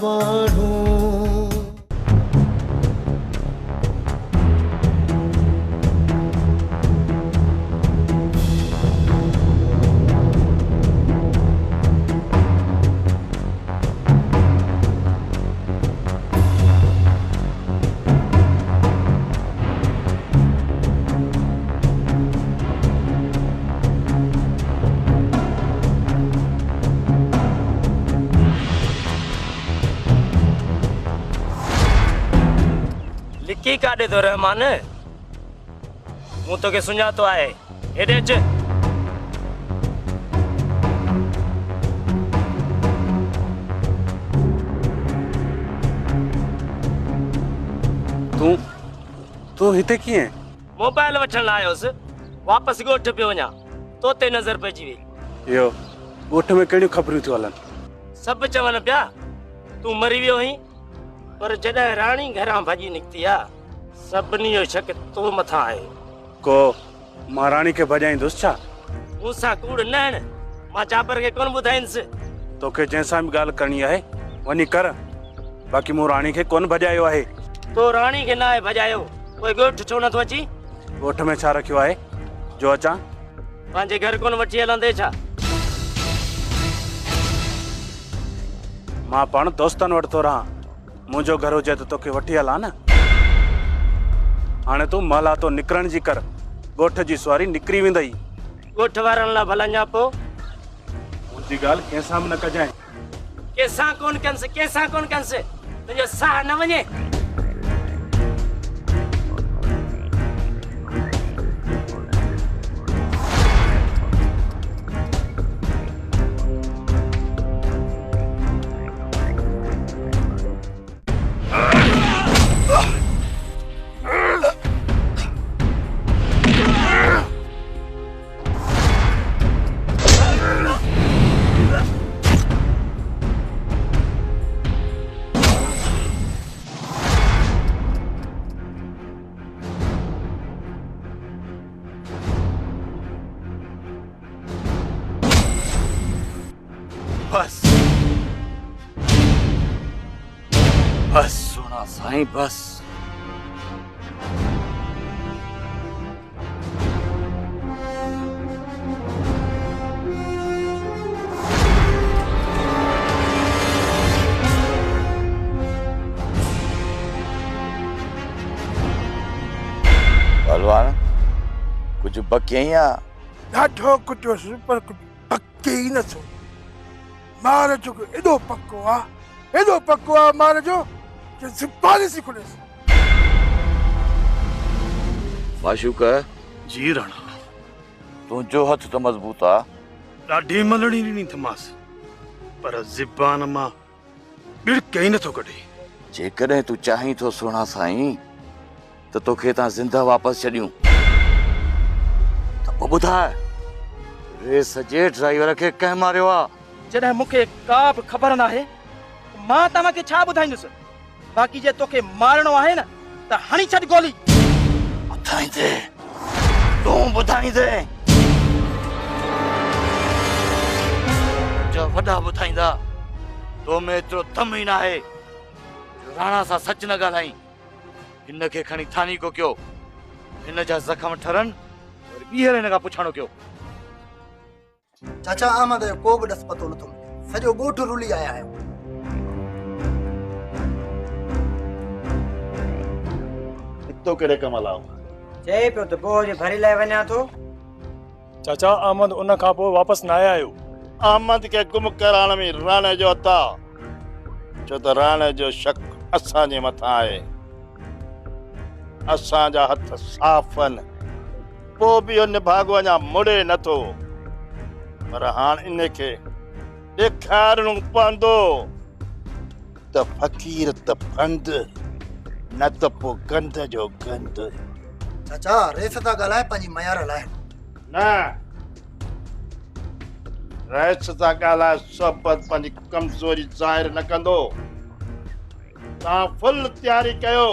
बढ़ूं। लिखी काढे तो रहमान मूं तोखे सुञातो आहे हेॾे अच। तू हिते कीअं? मोबाइल वठण आयो हुअसि वापसि ॻोठ पियो वञा तो ते नज़र पइजी वई। इहो ॻोठ में कहिड़ियूं ख़बरूं थियूं हलनि? सभु चवनि पिया तूं मरी वियो हुहीं पर जॾहिं राणी घरां भॼी निकिती आहे सभिनी जो शक तो मथां आहे। को मां राणी खे भॼाईंदुसि छा? मूंसां कूड़ न हण मां चापर खे कोन ॿुधाईंदुसि। तोखे जंहिंसां बि ॻाल्हि करणी आहे वञी कर, बाक़ी मूं राणी खे कोन भॼायो आहे। तो राणी खे न आहे भॼायो कोई ॻोठ छो नथो अची? ॻोठ में छा रखियो आहे जो अचां? पंहिंजे घर कोन वठी हलंदे छा? मां पाण दोस्तनि वटि थो रहां, मुंहिंजो घर हुजे त तोखे वठी हलां न। हाणे तूं मला तो निकिरण जी कर, ॻोठ जी सुवारी निकिरी वेंदई। ॻोठ वारनि लाइ भला अञा पोइ मुंहिंजी ॻाल्हि कंहिंसां बि न कजांइ। कंहिंसां कोन कंसि तुंहिंजो साह न वञे। बस सोना साईं बस। पहलवान कुछ बकिया ॾाढो कुझु हुअसि पर कुझु पके ई नथो। मार जो एॾो पको आहे मार जो कि ज़ुबान सी खुलेसि। माशूक जी राणा, तुंहिंजो हथ त मज़बूत आहे। ॾाढी मलड़ी ॾिनी थमांसि पर ज़बान मां ॿिड़के ई नथो कढे। जेकॾहिं तूं चाहीं थो सोना साईं त तोखे तां ज़िंदा वापसि छॾियूं त पोइ ॿुधाए रेस जे ड्राइवर खे कंहिं मारियो आहे? जॾहिं मूंखे का बि ख़बर न आहे मां तव्हांखे छा ॿुधाईंदुसि। बाक़ी जे तोखे मारणो आहे न त हणी छॾ गोली। ॿुधाईंदे तूं ॿुधाईंदे जो वॾा ॿुधाईंदा। तो में एतिरो दम ई न आहे राणा सां सच न ॻाल्हाई। हिन खे खणी थानी को कयो, हिन जा ज़ख़म ठरनि और ॿीहर हिन खां पुछाणो कयो। चाचा अहमद जो को बि ॾस पतो नथो मिले, सॼो ॻोठ रुली आया आहियो। तो कहिड़े कम लाइ चए पियो त बोझ भरी लाइ वञा थो। चाचा अहमद उन खां पोइ वापसि न आया आहियो। अहमद के गुम कराइण में राणे जो हथ आहे, छो त राणे जो शक असांजे मथां आहे। असांजा हथ साफ़ आहिनि, पोइ बि हुन भाॻ अञा मुड़े नथो। पर हाणे इन खे ॾेखारणो पवंदो त फ़क़ीर त फंद न त पोइ गंद जो गंद। चाचा रेस था ॻाल्हाए पंहिंजी मयार लाइ न रेस था ॻाल्हाए सोबत पंहिंजी कमज़ोरी ज़ाहिर न कंदो। तव्हां फुल तयारी कयो,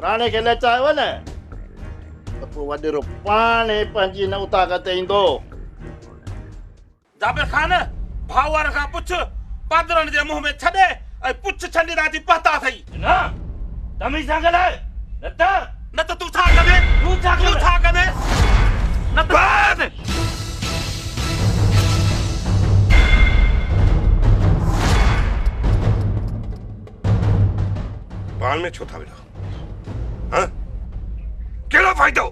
राणे खे लचायो न त पोइ वॾेरो पाण ई पंहिंजी न ताक़त ईंदो। जाबिर खान भाउ वारे खां पुछ पादरनि जे मुंह में छॾे कुछ छॾींदा थी पता अथई ना तमीज़ सां ॻाल्हाए न त न त तूं छा कंदे तूं छा कंदे न त पाण में छो था विढ़ो हाँ कहिड़ो फ़ाइदो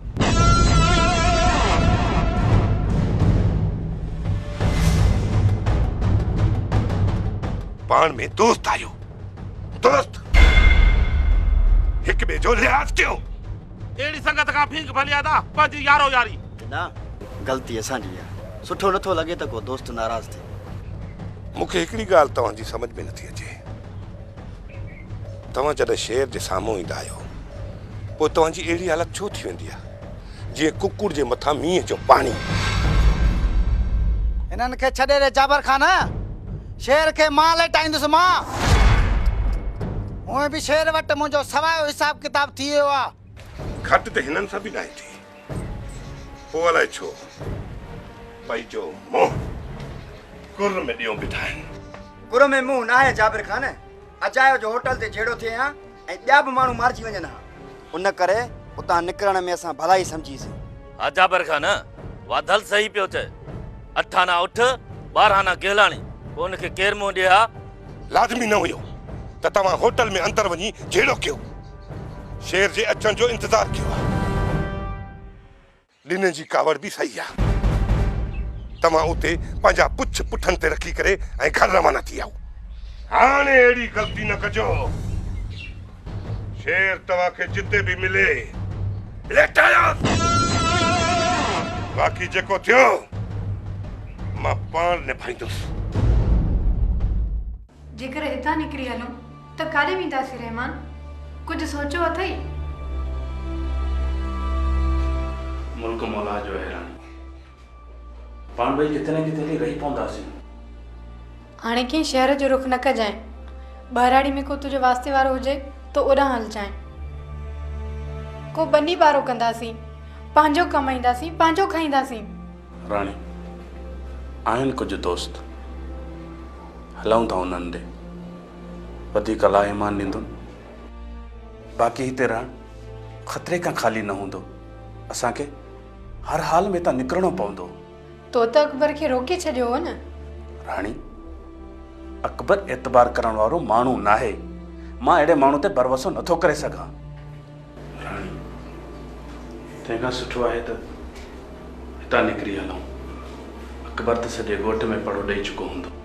पाण में दोस्त आयो दोस्त हिक ॿिए जो लिहाज़ कयो अहिड़ी संगत खां फींक भलिया था पंहिंजी यारो यारी ना ग़लती असांजी आहे सुठो नथो लॻे त को दोस्त नाराज़ थिए मूंखे हिकिड़ी ॻाल्हि तव्हांजी सम्झ में नथी अचे तव्हां जॾहिं शेर जे साम्हूं ईंदा आहियो पोइ तव्हांजी अहिड़ी हालत छो थी वेंदी आहे जीअं कुकुर जे मथां मींहं जो पाणी हिननि खे छॾे रे जाबर खान शेर खे मां लटाईंदुसि मां हूअं बि शेर वटि मुंहिंजो सवायो हिसाब किताब थी वियो आहे घटि त हिननि सां बि नाहे थी पोइ अलाए छो भई जो मोह कुर में ॾियूं बीठा आहिनि गुर में मुंहुं न आहे जाबिर खान अजायो जो होटल ते झेड़ो थिए हा ऐं ॿिया बि माण्हू मारिजी वञनि हा उन करे उतां निकिरण में असां भलाई सम्झीसीं जाबर खान वाधल सही पियो चए 8 आना उठ 12 आना गेलाणी पोइ उनखे केर मुंहुं ॾिए हा लाज़मी न हुयो त तव्हां होटल में अंदरि वञी झेड़ो कयो शेर जे अचण जो इंतज़ार कयो आहे ॾिन जी कावड़ बि सही आहे तव्हां उते पंहिंजा पुछ पुठनि ते रखी करे ऐं घर रवाना थी आयो हाणे अहिड़ी ग़लती न कजो शेर तव्हांखे जिते बि मिले लेटायो बाक़ी जेको थियो मां पाण निभाईंदुसि जेकर हितां निकिरी हलूं त काॾे वेंदासीं रहमान कुझु सोचियो अथई मुल्क मौला जो हैरानी पाण भाई किथे न किथे रही पवंदासीं हाणे कीअं शहर जो रुख न कजांइ ॿाराड़ी में को तुंहिंजे वास्ते वारो हुजे त ओॾां हलजांइ को बनी बारो कंदासीं पंहिंजो कमाईंदासीं पंहिंजो खाईंदासीं राणी आहिनि कुझु दोस्त हलूं था उन्हनि ॾे वधीक ला ईमान ॾींदुनि बाक़ी हिते रहणु ख़तरे खां ख़ाली न हूंदो असांखे हर हाल में त निकिरणो पवंदो तो त अकबर खे रोके छॾियो हो न राणी अकबर एतबार करण वारो माण्हू नाहे मां अहिड़े माण्हू ते भरोसो नथो करे सघां राणी तंहिंखां सुठो आहे त हितां निकिरी हलूं अकबर त सॼे ॻोठ में पड़ो ॾेई चुको हूंदो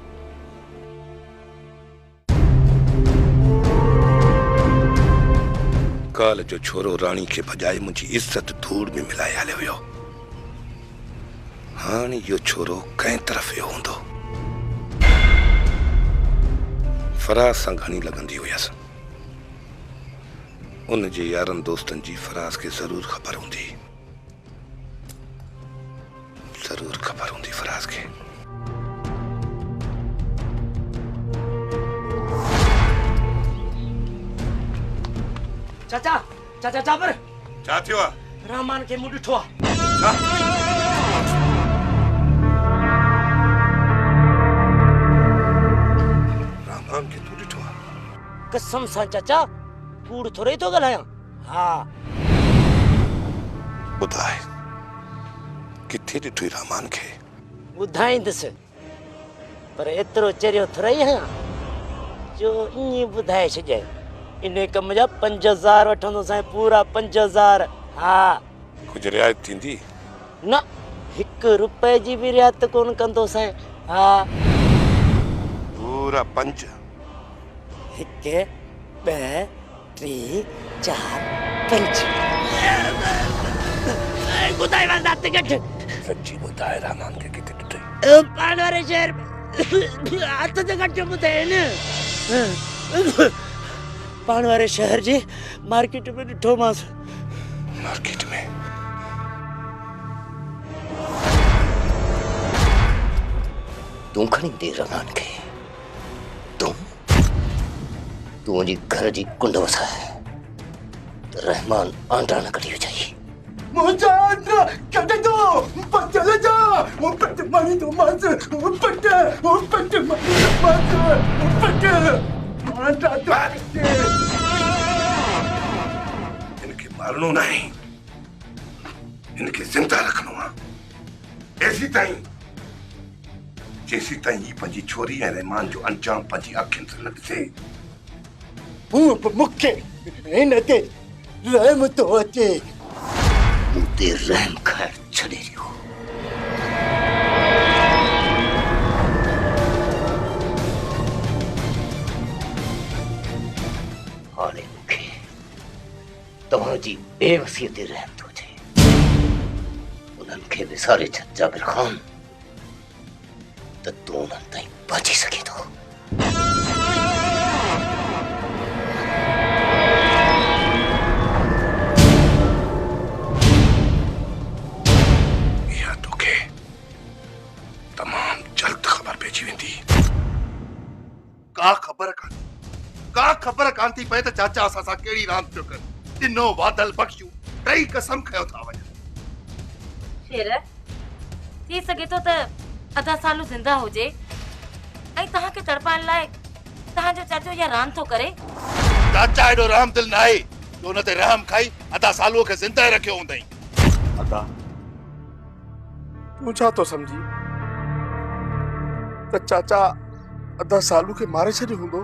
काल जो छोरो राणी खे भॼाए मुंहिंजी इज़त धूड़ में मिलाए हलियो वियो हाणे इहो छोरो कंहिं तरफ़ वियो हूंदो फराज़ सां घणी लॻंदी हुयसि उन जे यारनि दोस्तनि जी फराज़ खे ज़रूर ख़बर हूंदी फराज़ खे चाचा जाबर छा थियो आहे रहमान खे मूं ॾिठो आहे रहमान खे तूं ॾिठो आहे कसम सां चाचा कूड़ थोरे थो ॻाल्हायां हा ॿुधाए किथे ॾिठो रहमान खे ॿुधाईंदुसि पर एतिरो चरियो थोरे आहियां जो ईअं ॿुधाए छॾिजांइ इन कम जा 5000 वठंदोसां पूरा 5000 हा कुझु रियायत थींदी न 1 रुपए जी बि रियायत कोन कंदोसां हा पूरा 5 1 2 3 4 5 ॿुधाए वंदा टिकट सच्ची ॿुधाए रहमान खे किथे ॾिठई पाण वारे शहर में हथ ते कट ॿुधाए न पाण वारे शहर जी मार्केट में ॾिठो मांस मार्केट में तूं खणी दे रहमान खे तूं मुंहिंजी घर जी कुंड वसाए त रहमान आंटा न कढी विझाई मुझे अंदर कटे दो बस चले जा वो पट मारी तो मत वो पट मारी तो मत वो पट इनके मारणो नहीं, इनके जिंदा रखनो है। ऐसी ताई जैसी ताई ये पंजी छोरी है रहमान जो अंजाम पंजी अखिन से लग से मुखे इन ते रहम तो अचे मुते रहम खैर छड़े रियो। हाले मुखे तव्हांजी बेवसीअ ते रहम थो थिए। उन्हनि खे विसारे छॾ जाबिर ख़ान त तूं उन्हनि ताईं पहुची सघे थो। इहा तोखे तमाम जल्द ख़बर पइजी वेंदी। का ख़बर कान थी पए त चाचा असां सां कहिड़ी रांदि पियो कर। ॾिनो वादल बख़्शू टई कसम खयो था वञनि। शेर थी सघे थो त अधा सालू ज़िंदा हुजे ऐं तव्हांखे तड़पाइण लाइ तव्हांजो चाचो इहा रांदि थो करे। चाचा एॾो रहम दिल न आहे जो हुन ते रहम खाई अदा सालूअ खे ज़िंदा रखियो हूंदई। अदा तूं छा तो समझी त चाचा अदा सालू खे मारे छॾियो हूंदो?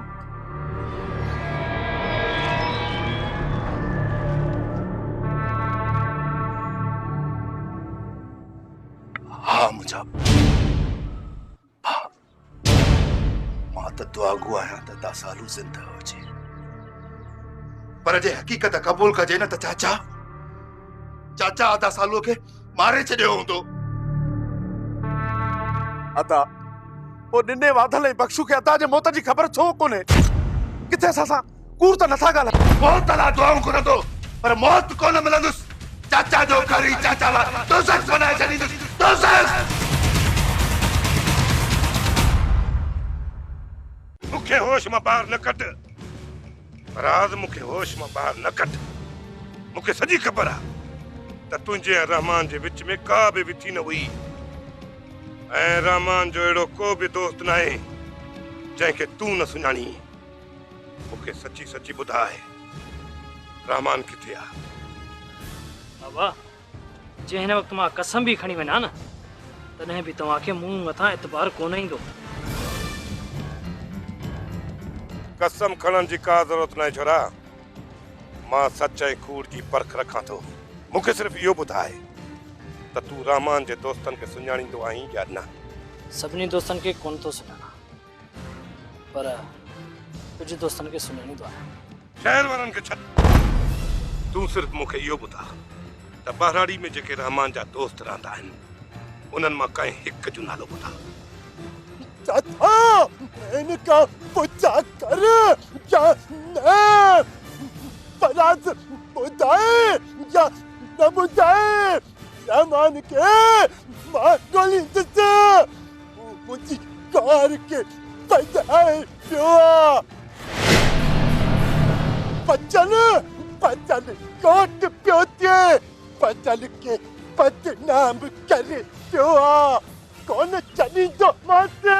हा मुंहिंजा मां त दुआगो आहियां त अदा सालू ज़िंदा हुजे, पर जे हक़ीक़त क़बूल कजे न त चाचा अदा सालूअ खे मारे छॾियो हूंदो। अदा वो निन्ने वादल ऐं बख़्शू खे अदा जे मौत जी ख़बर छो कोन्हे? किथे असां सां कूड़ त नथा ॻाल्हायूं। मौत लाइ दुआऊं घुरंदो पर मौत कोन मिलंदुसि। चाचा जो घर ई चाचा लाइ दोज़ख बनाए छॾींदुसि। दोज़ख मूंखे होश मां ॿाहिरि न कढ, राज़ मूंखे होश मां ॿाहिरि न कढ। मूंखे सॼी ख़बर आहे त तुंहिंजे ऐं रहमान जे विच में का बि विथी न हुई ऐं रहमान जो अहिड़ो को बि दोस्त न आहे जंहिंखे तूं न सुञाणी। मूंखे सची सची ॿुधाए रहमान किथे आहे? बाबा जे हिन वक़्तु मां कसम बि खणी वञा न तॾहिं बि तव्हांखे मूं मथां एतबार कोन ईंदो। कसम खणण जी का ज़रूरत न आहे छोरा। मां सच ऐं कूड़ जी परख रखां थो। मूंखे सिर्फ़ु इहो ॿुधाए त तूं रहमान जे दोस्तनि खे सुञाणींदो आहीं या न? सभिनी दोस्तनि खे कोन थो सुञाणा पर कुझु दोस्तनि खे सुञाणींदो आहियां। शहर वारनि खे छॾ, तूं सिर्फ़ु मूंखे इहो ॿुधा त बहराड़ी में जेके रहमान जा दोस्त रहंदा आहिनि उन्हनि मां कंहिं हिक जो नालो ॿुधा। चाचा इनका पुछा कर या न फराज ॿुधाए या न ॿुधाए। रहमान के मां गोली ॾिस मुंहिंजी कार खे बजाए पियो बचल कोट पियो थिए। बचल के बदनाम करे पियो कौन छॾींदो मांसि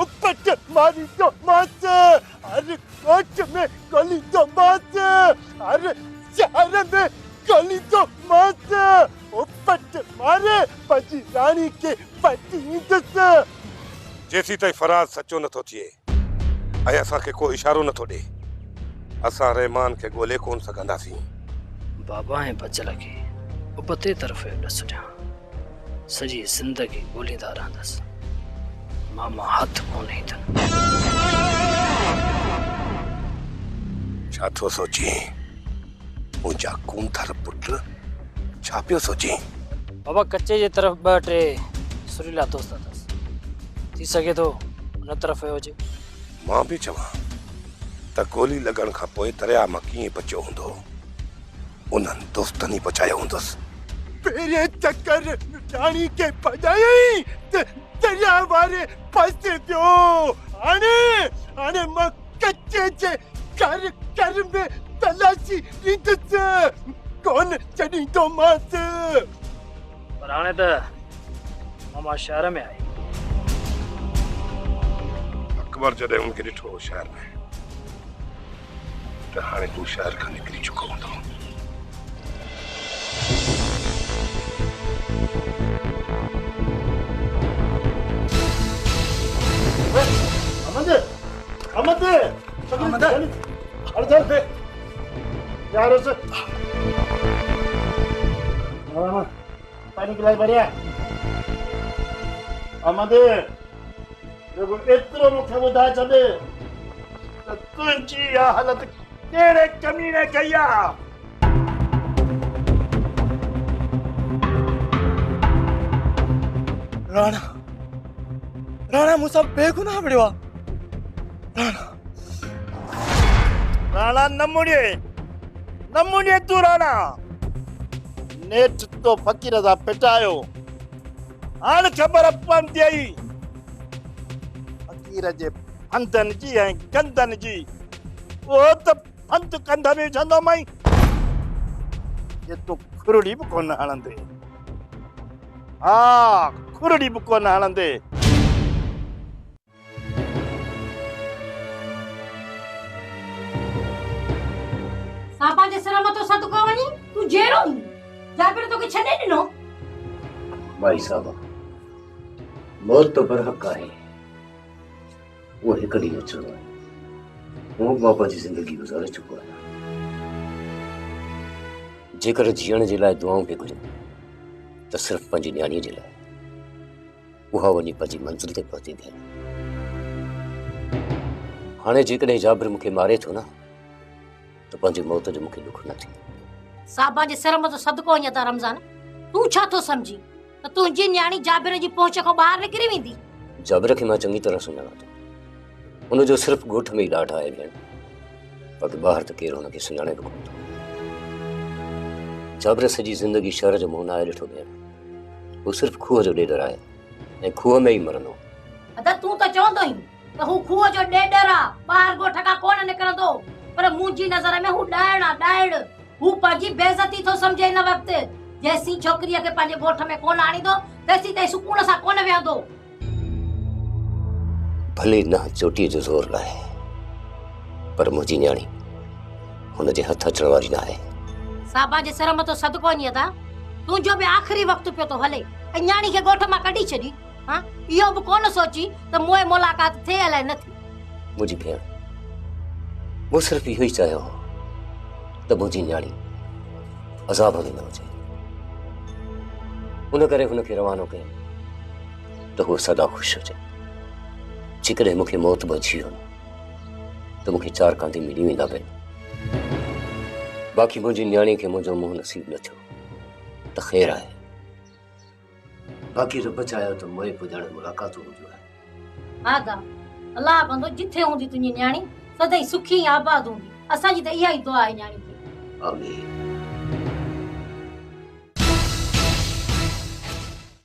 उपट मारींदो मांसि हर कोट में ॻोल्हींदो मांसि हर शहर में ॻोल्हींदो मांसि उपट मारे पंहिंजी राणी खे पटींदुसि। जेसीं ताईं फराज़ सचो नथो थिए ऐं असांखे को इशारो नथो ॾे असां रहमान खे ॻोल्हे कोन सघंदासीं। बाबा ऐं बचल खे उबते तरफ़ ॾिस ॾियां सॼी ज़िंदगी ॻोल्हींदा रहंदसि। मामा हथ कोन ईंदनि। छा थो सोची मुंहिंजा कूंथर पुट छा पियो सोची? बाबा कच्चे जे तरफ़ ॿ टे सुरीला दोस्त अथसि थी सघे थो हुन तरफ़ वियो हुजे। मां बि चवां त गोली लॻण खां पोइ दरिया मां कीअं बचियो हूंदो उन्हनि दोस्तनि ई बचायो हूंदुसि। पहिरें चक्कर राणी खे भॼायई त दरिया वारे पासे पियो। हाणे मां कच्चे जे घर में तलाशी ॾींदुसि कोन छॾींदो मांसि। पर हाणे त मामा शहर में आहे। अकबर जॾहिं उनखे ॾिठो शहर में त हाणे तूं शहर खां निकिरी चुको हूंदो। अमद अमद अमद हट जा बे यार उसे पानी गिलाई बढ़िया अमद देखो एतिरो मूंखे ॿुधाए छॾ त तुंहिंजी इहा हालत कहिड़े कमीने कई आहे। राणा राणा मूंसां बेगुनाह विड़ियो आहे। राणा न मुड़े तूं राणा नेठ तो फ़कीर सां पिटायो हाणे ख़बर पवंदी आई फ़कीर जे फंदनि जी ऐं गंदनि जी। उहो त फंद कंध में विझंदो मई जे तूं खुरड़ी बि कोन हणंदे। हा खुरड़ी बि कोन हणंदे। साबा जे सिर मथो सदको वञी तूं जहिड़ो जाबिर तोखे छॾे ॾिनो। भाई साहब मौत तो बरहक आहे वो हिकु ॾींहुं अचणो आहे। हूअं मां पंहिंजी ज़िंदगी गुज़ारे चुको आहियां। जेकर जीअण जे लाइ दुआऊं पिए घुरियूं त सिर्फ़ु पंहिंजी न्याणीअ जे लाइ। उहा वञी पंहिंजी मंज़िल ते पहुती थिए। हाणे जेकॾहिं जाबिर मूंखे मारे थो न त पंहिंजी मौत जो मूंखे दुख न थिए। साबा जे सिर मथो सदको वञे था रमज़ान। तूं छा थो सम्झी त तुंहिंजी न्याणी जाबिर जी पहुच खां ॿाहिरि निकिरी वेंदी? जाबिर खे मां चङी तरह सुञाणा थो। उनजो सिर्फ़ु ॻोठ में ई ॾाढ आहे भेण। बाक़ी ॿाहिरि त केरु हुनखे सुञाणे बि कोन थो। जाबिर सॼी ज़िंदगी शहर जो मुंहुं न आहे ॾिठो भेण। हू सिर्फ़ु खूह जो ॾेडर आहे ऐं खूह में ई मरंदो। अदा तूं त चवंदो ई त हू खूह जो ॾेडर आहे, ॿाहिरि ॻोठ खां कोन निकिरंदो। पर मुंहिंजी नज़र में हू ॾाइण आहे ॾाइण। हू पंहिंजी बेइज़ती थो सम्झे हिन वक़्तु। जेसीं छोकिरीअ खे पंहिंजे ॻोठ में कोन आणींदो तेसीं ताईं सुकून सां कोन विहंदो। भले न चोटीअ जो ज़ोर लाहे पर मुंहिंजी न्याणी हुनजे हथ अचण वारी न आहे। साबा जे सिर मथो सदको वञे था। तुंहिंजो बि आख़िरी वक़्तु पियो थो हले ऐं न्याणी खे ॻोठ मां कढी छॾी। हा इहो बि कोन सोची त मुंहिं मुलाक़ात थिए अलाए न थी। मुंहिंजी भेण वो सिर्फ़ु इहो ई चाहियो हो त मुंहिंजी न्याणी अज़ाब में न हुजे। उन करे हुनखे रवानो कयो त हू सदा ख़ुशि हुजे। जेकॾहिं मूंखे मौत बि अची वियो त मूंखे चार कांधी मिली वेंदा भेण। बाक़ी मुंहिंजी न्याणी खे मुंहिंजो मुंहुं नसीब न थियो त ख़ैर आहे। बाक़ी रब चाहियो त मोए पुॼाणे मुलाक़ातूं हुजूं आहे। हा दा अलाह कंदो जिथे हूंदी तुंहिंजी न्याणी सदाईं सुखी आबाद हूंदी। असांजी त इहा ई दुआ आहे न्याणी खे। आमीन।